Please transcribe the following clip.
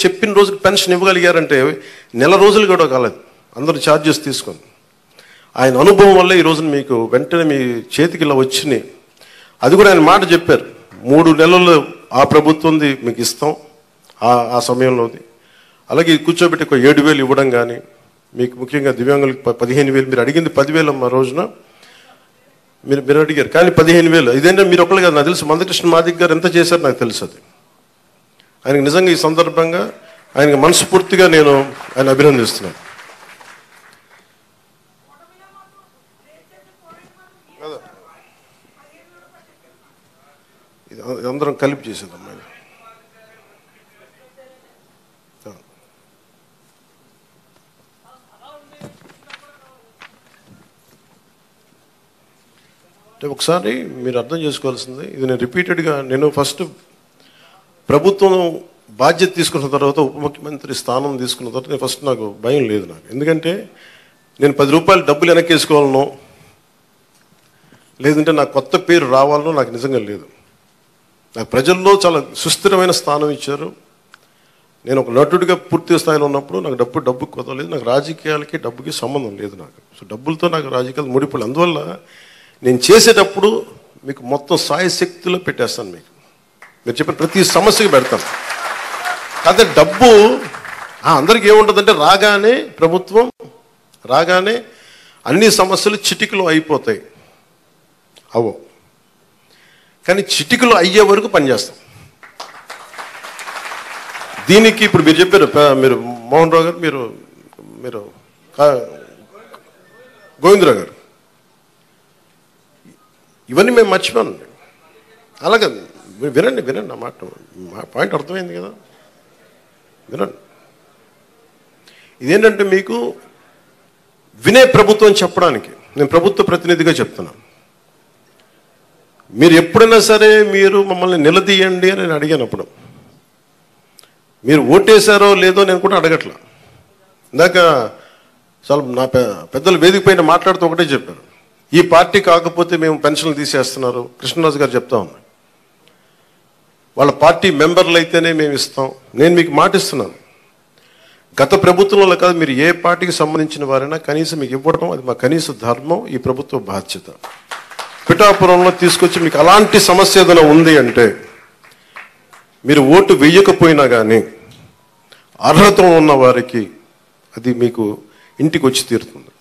చెప్పిన రోజుకి పెన్షన్ ఇవ్వగలిగారంటే నెల రోజులు కూడా కాలేదు, అందరూ ఛార్జెస్ తీసుకొని. ఆయన అనుభవం వల్ల ఈ రోజున మీకు వెంటనే మీ చేతికి ఇలా వచ్చినాయి. అది కూడా ఆయన మాట చెప్పారు, 3 నెలలు ఆ ప్రభుత్వంది మీకు ఇస్తాం ఆ సమయంలోది. అలాగే కూర్చోబెట్టి ఒక 7,000 ఇవ్వడం కానీ, మీకు ముఖ్యంగా దివ్యాంగులకు 15,000, మీరు అడిగింది 10,000 మా రోజున మీరు అడిగారు, కానీ 15,000 ఇదేంటే మీరు ఒకళ్ళు కాదు, నాకు తెలుసు మందకృష్ణ మాదిక్ గారు ఎంత చేశారు నాకు తెలుసు. అది ఆయనకు నిజంగా ఈ సందర్భంగా ఆయనకు మనస్ఫూర్తిగా నేను ఆయన అభినందిస్తున్నాను. ఇది అందరం కలిపి చేసేది అమ్మాయి. ఒకసారి మీరు అర్థం చేసుకోవాల్సింది, ఇది నేను రిపీటెడ్గా, నేను ఫస్ట్ ప్రభుత్వం బాధ్యత తీసుకున్న తర్వాత, ఉప ముఖ్యమంత్రి స్థానం తీసుకున్న తర్వాత నేను ఫస్ట్ నాకు భయం లేదు నాకు. ఎందుకంటే నేను 10 రూపాయలు డబ్బులు వెనక్కేసుకోవాలనో లేదంటే నాకు కొత్త పేరు రావాలనో నాకు నిజంగా లేదు. నాకు ప్రజల్లో చాలా సుస్థిరమైన స్థానం ఇచ్చారు. నేను ఒక నటుడిగా పూర్తి స్థాయిలో ఉన్నప్పుడు నాకు డబ్బు కొదలేదు. నాకు రాజకీయాలకి డబ్బుకి సంబంధం లేదు నాకు. సో డబ్బులతో నాకు రాజకీయాలు ముడిపడి, అందువల్ల నేను చేసేటప్పుడు మీకు మొత్తం సాయశక్తిలో పెట్టేస్తాను. మీరు చెప్పిన ప్రతి సమస్యకి పెడతాను. అదే డబ్బు అందరికీ ఏముంటుందంటే ప్రభుత్వం రాగానే అన్ని సమస్యలు చిటికలో అయిపోతాయి. కానీ చిటికలో అయ్యే వరకు పనిచేస్తాం. దీనికి ఇప్పుడు మీరు చెప్పారు, మీరు మోహన్ రావు గారు, మీరు గోవిందరావు గారు, ఇవన్నీ మేము మర్చిపోయానండి. అలాగే వినండి నా మాట, మా పాయింట్ అర్థమైంది కదా, వినండి. ఇదేంటంటే మీకు వినే ప్రభుత్వం చెప్పడానికి నేను ప్రభుత్వ ప్రతినిధిగా చెప్తున్నాను. మీరు ఎప్పుడైనా సరే మీరు మమ్మల్ని నిలదీయండి అని నేను అడిగానప్పుడు, మీరు ఓటేశారో లేదో నేను కూడా అడగట్లా. ఇందాక చాలా నా పెద్దలు వేదిక పైన మాట్లాడుతూ ఒకటే చెప్పారు, ఈ పార్టీ కాకపోతే మేము పెన్షన్లు తీసేస్తున్నారు. కృష్ణరాజు గారు చెప్తా ఉన్నారు, వాళ్ళ పార్టీ మెంబర్లు అయితేనే మేము ఇస్తాం. నేను మీకు మాటిస్తున్నాను, గత ప్రభుత్వంలో కాదు, మీరు ఏ పార్టీకి సంబంధించిన వారైనా కనీసం మీకు ఇవ్వడం అది మా కనీస ధర్మం, ఈ ప్రభుత్వ బాధ్యత. పిఠాపురంలో తీసుకొచ్చి మీకు అలాంటి సమస్య ఏదైనా ఉంది అంటే మీరు ఓటు వేయకపోయినా కానీ అర్హత ఉన్న వారికి అది మీకు ఇంటికి వచ్చి తీరుతుంది.